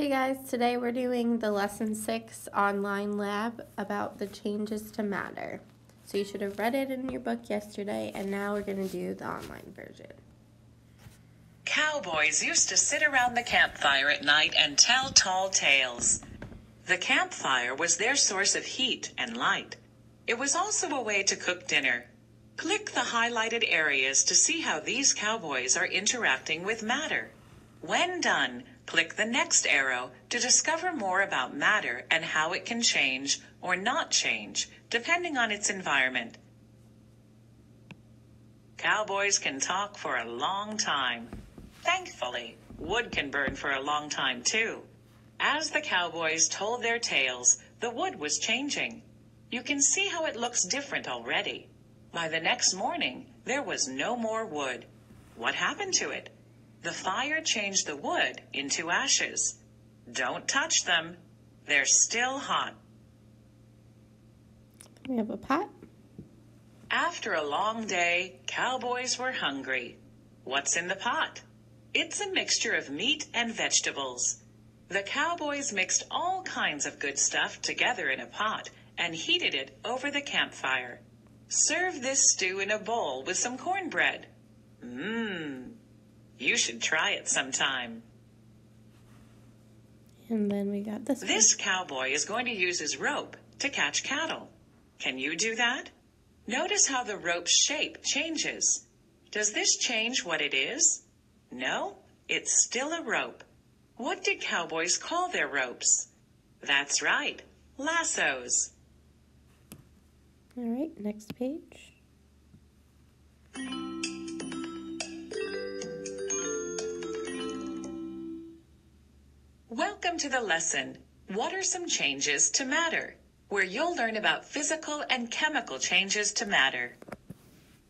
Hey guys, today we're doing the Lesson 6 online lab about the changes to matter. So you should have read it in your book yesterday, and now we're going to do the online version. Cowboys used to sit around the campfire at night and tell tall tales. The campfire was their source of heat and light. It was also a way to cook dinner. Click the highlighted areas to see how these cowboys are interacting with matter. When done, click the next arrow to discover more about matter and how it can change or not change, depending on its environment. Cowboys can talk for a long time. Thankfully, wood can burn for a long time too. As the cowboys told their tales, the wood was changing. You can see how it looks different already. By the next morning, there was no more wood. What happened to it? The fire changed the wood into ashes. Don't touch them. They're still hot. We have a pot. After a long day, cowboys were hungry. What's in the pot? It's a mixture of meat and vegetables. The cowboys mixed all kinds of good stuff together in a pot and heated it over the campfire. Serve this stew in a bowl with some cornbread. You should try it sometime. And then we got this one. This cowboy is going to use his rope to catch cattle. Can you do that? Notice how the rope's shape changes. Does this change what it is? No, it's still a rope. What did cowboys call their ropes? That's right, lassos. All right, next page. Welcome to the lesson, What are some changes to matter? Where you'll learn about physical and chemical changes to matter.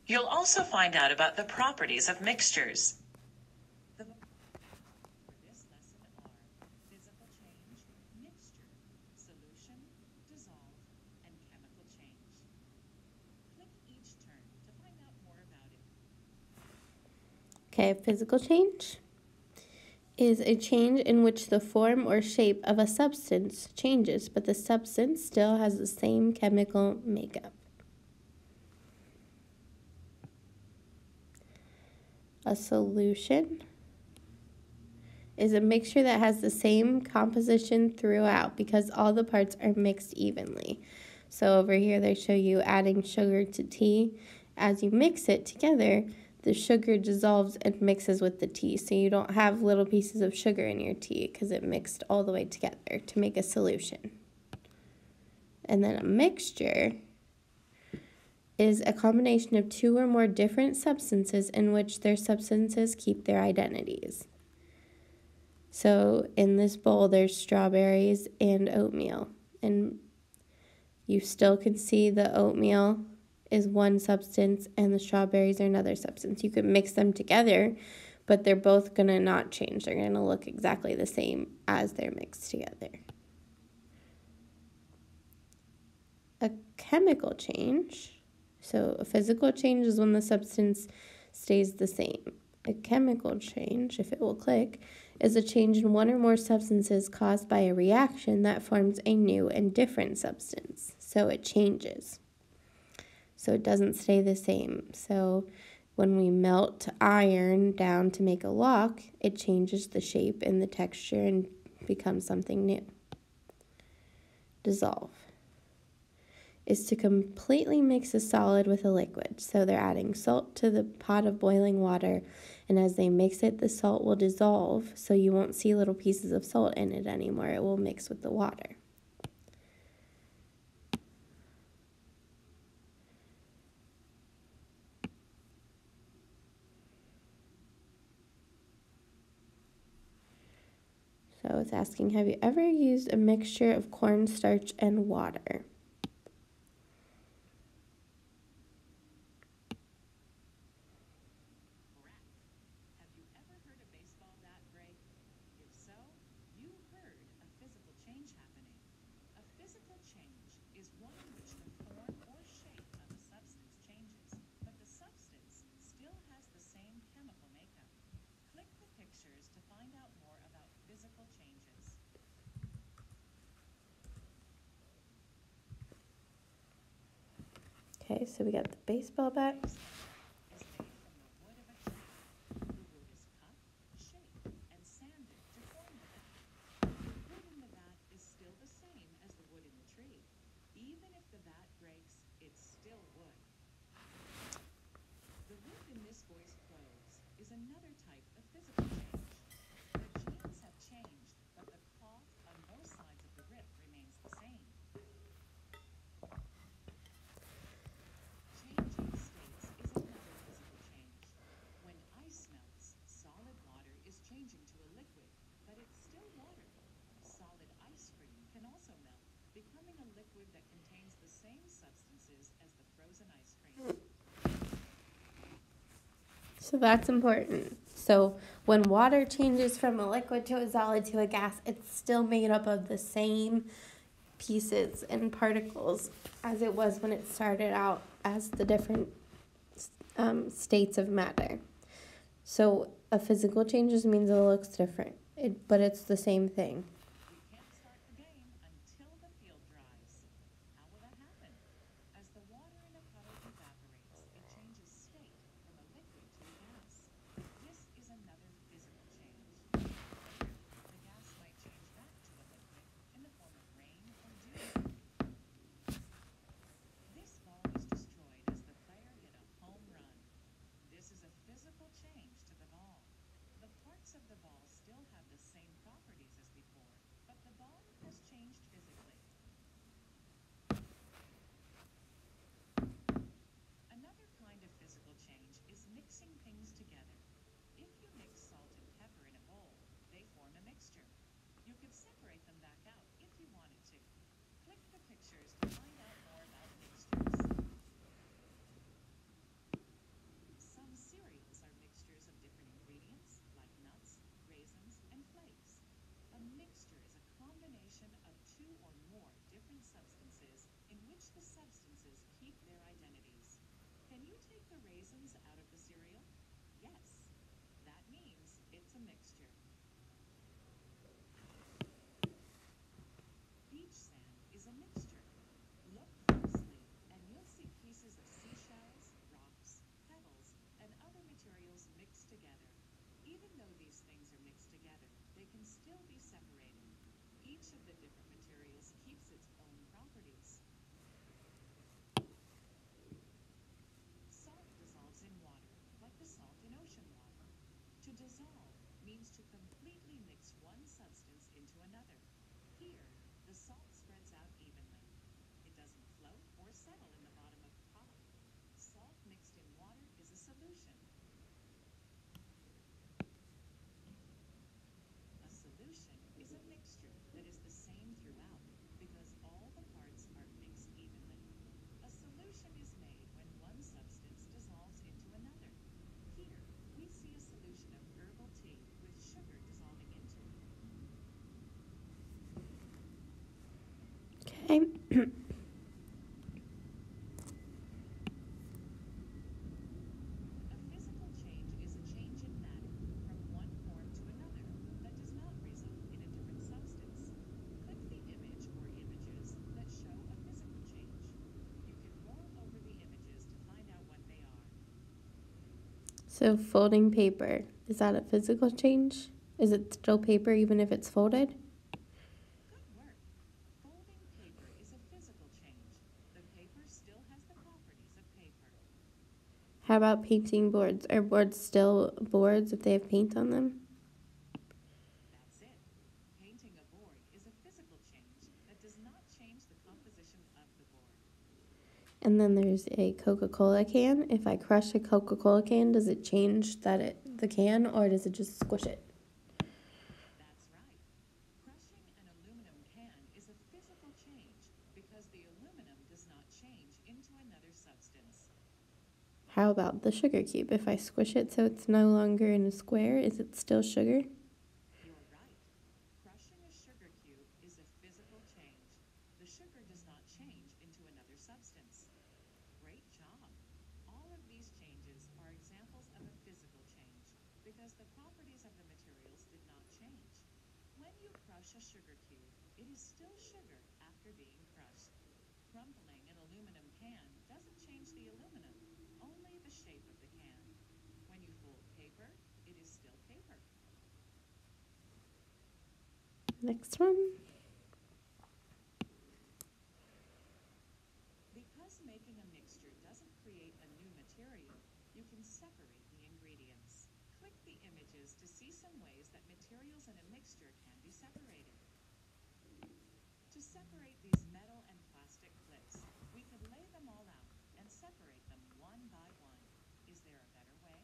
You'll also find out about the properties of mixtures. The for this lesson are physical change, mixture, solution, dissolve, and chemical change. Click each term to find out more about it. Okay, physical change is a change in which the form or shape of a substance changes, but the substance still has the same chemical makeup. A solution is a mixture that has the same composition throughout because all the parts are mixed evenly. So over here they show you adding sugar to tea. As you mix it together, the sugar dissolves and mixes with the tea, so you don't have little pieces of sugar in your tea because it mixed all the way together to make a solution. And then a mixture is a combination of two or more different substances in which their substances keep their identities. So in this bowl, there's strawberries and oatmeal, and you still can see the oatmeal is one substance and the strawberries are another substance. You could mix them together, but they're both going to not change. They're going to look exactly the same as they're mixed together. A chemical change, so a physical change is when the substance stays the same. A chemical change, if it will click, is a change in one or more substances caused by a reaction that forms a new and different substance. So it changes. So it doesn't stay the same. So when we melt iron down to make a lock, it changes the shape and the texture and becomes something new. Dissolve is to completely mix a solid with a liquid. So they're adding salt to the pot of boiling water, and as they mix it, the salt will dissolve, so you won't see little pieces of salt in it anymore. It will mix with the water. So it's asking, have you ever used a mixture of cornstarch and water? Correct. Have you ever heard a baseball bat break? If so, you heard a physical change happening. A physical change is one in which the form or shape of a substance changes, but the substance still has the same chemical makeup. Click the pictures to find out more about physical changes. Okay, so we got the baseball bat. Is made from the wood of a tree. The wood is cut, shaped, and sanded to form the bat. The wood in the bat is still the same as the wood in the tree. Even if the bat breaks, it's still wood. The rip in this boy's clothes is another type of physical change. The jeans have changed, but the cloth on both sides of the rip remains the same. Changing states is another physical change. When ice melts, solid water is changing to a liquid, but it's still water. Solid ice cream can also melt, becoming a liquid that contains the same substances as the frozen ice cream. So that's important. So when water changes from a liquid to a solid to a gas, it's still made up of the same pieces and particles as it was when it started out as the different states of matter. So a physical change just means it looks different, but it's the same thing. We can't start the game until the field dries. How will that happen? As the water in a puddle evaporates, it changes state from a liquid to a gas. This is another physical change. Later, the gas might change back to a liquid in the form of rain or dew. This ball was destroyed as the player hit a home run. This is a physical change to the ball. The parts of the ball still have the same properties as before, but the ball has changed physically. Another kind of physical change is mixing things together. If you mix salt and pepper in a bowl, they form a mixture. You could separate them back out if you wanted to. Click the pictures to find out more about mixtures. Some cereals are mixtures of different ingredients, like nuts, raisins, and flakes. A mixture is a combination of two or more different substances in which the substances keep their identities. Can you take the raisins out of the cereal? Yes. That means it's a mixture. Beach sand is a mixture. Look closely, and you'll see pieces of seashells, rocks, pebbles, and other materials mixed together. Even though these things are mixed together, they can still be separated. Each of the different materials keeps its own properties. Salt dissolves in water, like the salt in ocean water. To dissolve means to completely mix one substance into another. Here, the salt spreads out evenly. It doesn't float or settle in the bottom of the pot. Salt mixed in water is a solution. A solution is a mixture that is the same throughout because all the parts are mixed evenly. A solution is made when one substance dissolves into another. Here, we see a solution of herbal tea with sugar dissolving into it. Okay. A physical change is a change in matter from one form to another that does not result in a different substance. Click the image or images that show a physical change. You can roll over the images to find out what they are. So folding paper, is that a physical change? Is it still paper even if it's folded? Good work. Folding paper is a physical change. The paper still has the properties of paper. How about painting boards? Are boards still boards if they have paint on them? That's it. Painting a board is a physical change that does not change the composition of the board. And then there's a Coca-Cola can. If I crush a Coca-Cola can, does it change the can, or does it just squish it? That's right. Crushing an aluminum can is a physical change because the aluminum does not change into another substance. How about the sugar cube? If I squish it so it's no longer in a square, is it still sugar? You're right. Crushing a sugar cube is a physical change. The sugar does not change into another substance. Great job. All of these changes are examples of a physical change because the properties of the materials did not change. When you crush a sugar cube, it is still sugar after being crushed. Crumpling an aluminum can doesn't change the aluminum, only the shape of the can. When you fold paper, it is still paper. Next one. Because making a mixture doesn't create a new material, you can separate the ingredients. Click the images to see some ways that materials in a mixture can be separated. To separate these metal and plastic clips, we could lay them all out and separate them one by one. Is there a better way?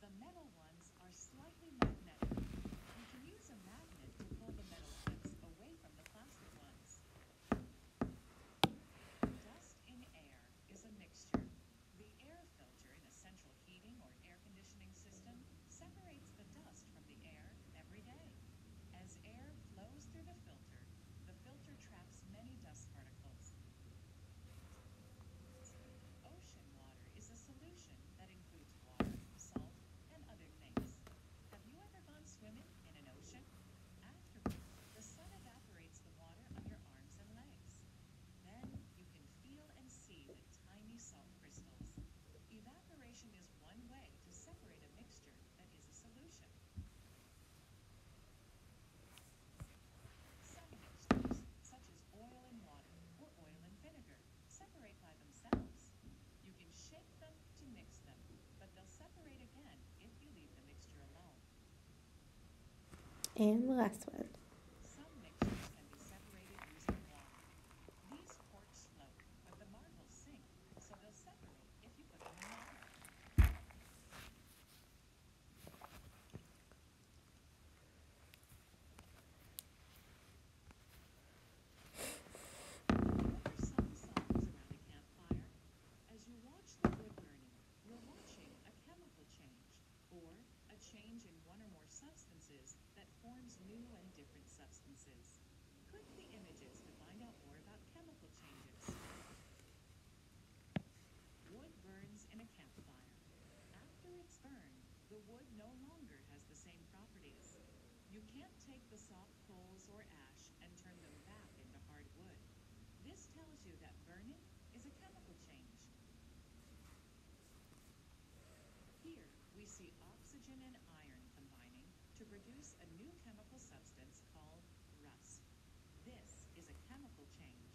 The metal ones are slightly magnetic. You can use a magnet to pull the metal clips away from the plastic ones. Dust in air is a mixture. The air filter in a central heating or air conditioning system separates the dust from the air every day. As air flows through the filter traps many dust particles. Ocean water is a solution that includes water, salt, and other things. Have you ever gone swimming in an ocean? Afterward, the sun evaporates the water on your arms and legs. Then you can feel and see the tiny salt crystals. Evaporation is one way to separate a mixture that is a solution. Some mixtures, such as oil and water or oil and vinegar, separate by themselves. You can shake them to mix them, but they'll separate again if you leave the mixture alone. And the last one. Some mixtures can be separated using water. These quartz float, but the marbles sink, so they'll separate if you put them in water. What are some songs around a campfire? As you watch the wood burning, you're watching a chemical change, or a change in one or more substances that forms new and different substances. Click the images to find out more about chemical changes. Wood burns in a campfire. After it's burned, the wood no longer has the same properties. You can't take the soft coals or ash and turn them back into hard wood. This tells you that burning is a chemical change. Here, we see oxygen and iron combining to produce a new chemical substance called rust. This is a chemical change.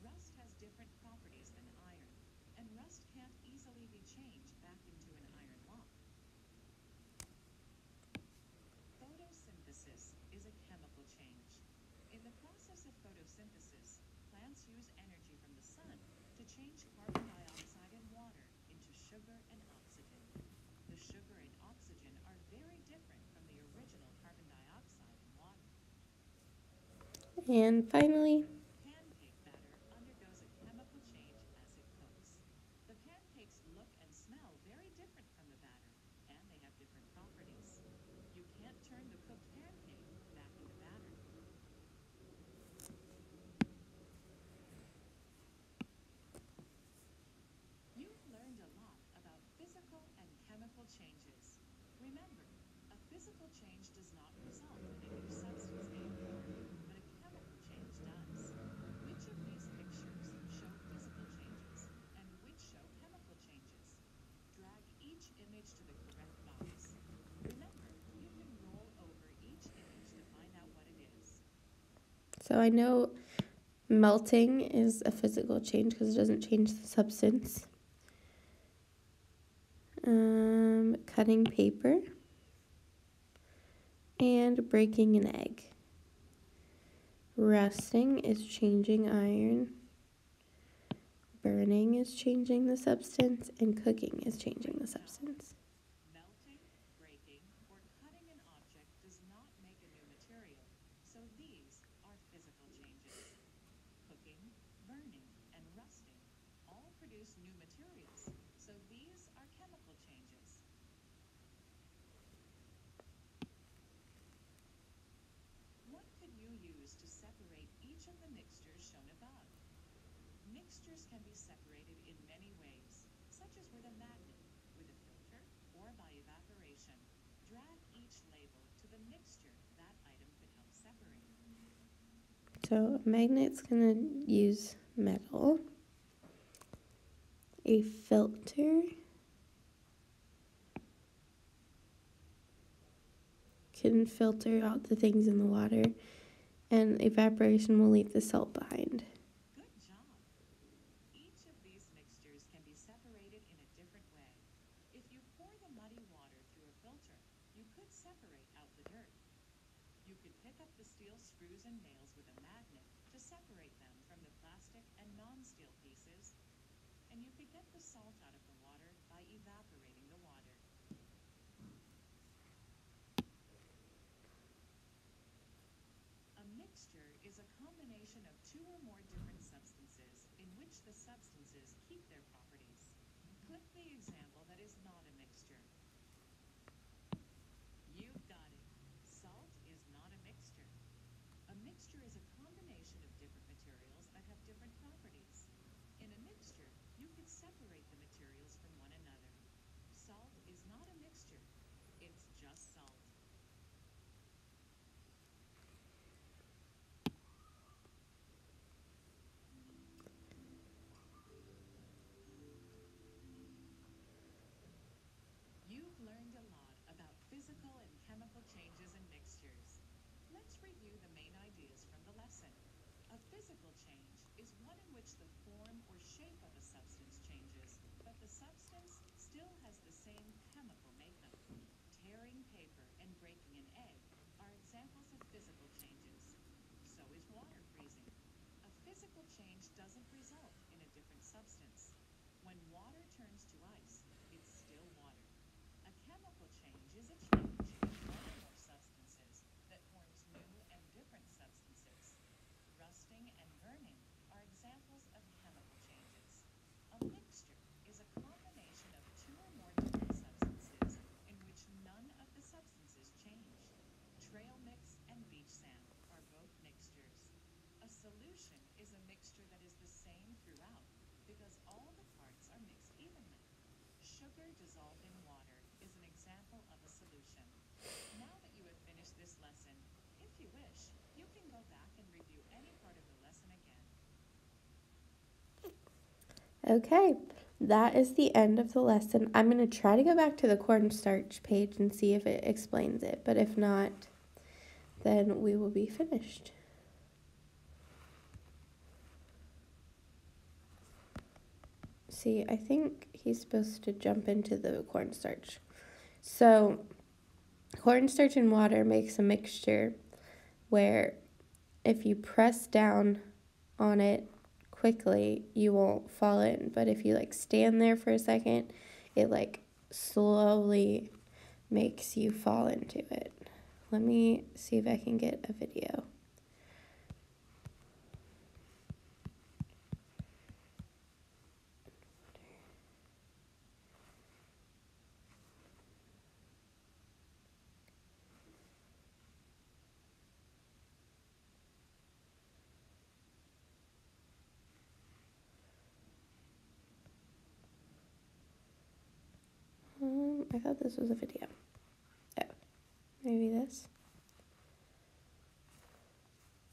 Rust has different properties than iron, and rust can't easily be changed back into an iron lock. Photosynthesis is a chemical change. In the process of photosynthesis, plants use energy from the sun to change carbon dioxide and water into sugar and oxygen. The sugar and oxygen are very different from the original carbon dioxide and water. And finally, Pancake batter undergoes a chemical change as it cooks. The pancakes look and smell very different from the batter, and they have different properties. You can't turn the cooked pancake back into batter. You've learned a lot about physical and chemical changes. Remember, a physical change does not result in a new substance being formed, but a chemical change does. Which of these pictures show physical changes, and which show chemical changes? Drag each image to the correct box. Remember, you can roll over each image to find out what it is. so I know melting is a physical change because it doesn't change the substance. Cutting paper and breaking an egg. Rusting is changing iron. Burning is changing the substance, and cooking is changing the substance. Melting, breaking, or cutting an object does not make a new material, so these are physical changes. Cooking, burning, and rusting all produce new materials, so these are chemical changes. What could you use to separate each of the mixtures shown above? Mixtures can be separated in many ways, such as with a magnet, with a filter, or by evaporation. Drag each label to the mixture that item could help separate. So a magnet's going to use metal. a filter can filter out the things in the water, and evaporation will leave the salt behind. Good job. Each of these mixtures can be separated in a different way. If you pour the muddy water through a filter, you could separate out the dirt. You could pick up the steel screws and nails with a magnet to separate them from the plastic and non-steel pieces, and you could get the salt out of the water by evaporating the water. A mixture is a combination of two or more different substances in which the substances keep their properties. Click the example that is not a mixture. You've got it. Salt is not a mixture. A mixture is a combination of different materials that have different properties. In a mixture, you could separate the materials from one another. Salt is not a mixture. It's just salt. You've learned a lot about physical and chemical changes in mixtures. Let's review the main ideas from the lesson. A physical change is one in which the form or shape of a substance changes, but the substance still has the same chemical makeup. Tearing paper and breaking an egg are examples of physical changes. So is water freezing. A physical change doesn't result in a different substance. When water turns to ice, it's still water. A chemical change is a change in one or more substances that forms new and different substances. Rusting and burning are examples of chemical changes. A mixture is a combination of two or more different substances in which none of the substances change. Trail mix and beach sand are both mixtures. A solution is a mixture that is the same throughout because all the parts are mixed evenly. Sugar dissolved in water is an example of a solution. Now that you have finished this lesson, if you wish, you can go back and review any part of the lesson again. Okay, that is the end of the lesson. I'm going to try to go back to the cornstarch page and see if it explains it, but if not, then we will be finished. See, I think he's supposed to jump into the cornstarch. So, cornstarch and water makes a mixture where if you press down on it quickly, you won't fall in. But if you like stand there for a second, it like slowly makes you fall into it. Let me see if I can get a video. I thought this was a video. Oh, maybe this.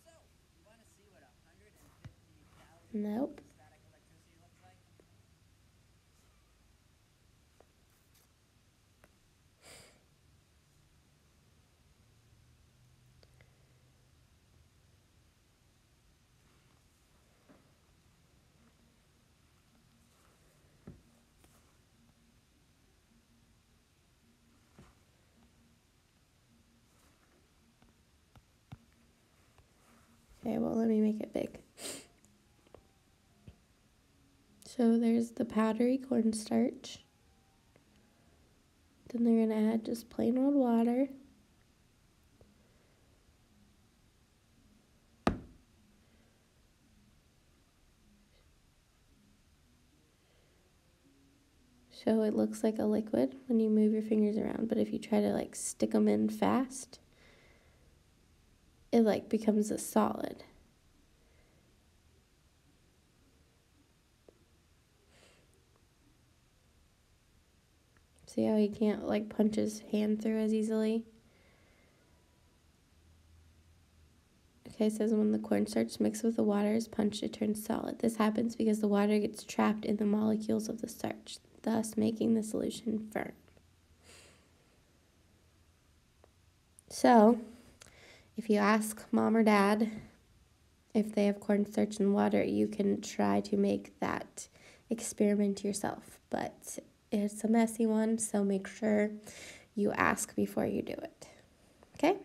So, you want to see what 150,000 Nope. static electricity looks like? Okay, well, let me make it big. So there's the powdery cornstarch. Then they're going to add just plain old water. So it looks like a liquid when you move your fingers around, but if you try to like stick them in fast, it like becomes a solid. See how he can't like punch his hand through as easily? Okay, it says when the cornstarch mixed with the water is punched, it turns solid. This happens because the water gets trapped in the molecules of the starch, thus making the solution firm. So, if you ask mom or dad if they have cornstarch in water, you can try to make that experiment yourself. But it's a messy one, so make sure you ask before you do it. Okay?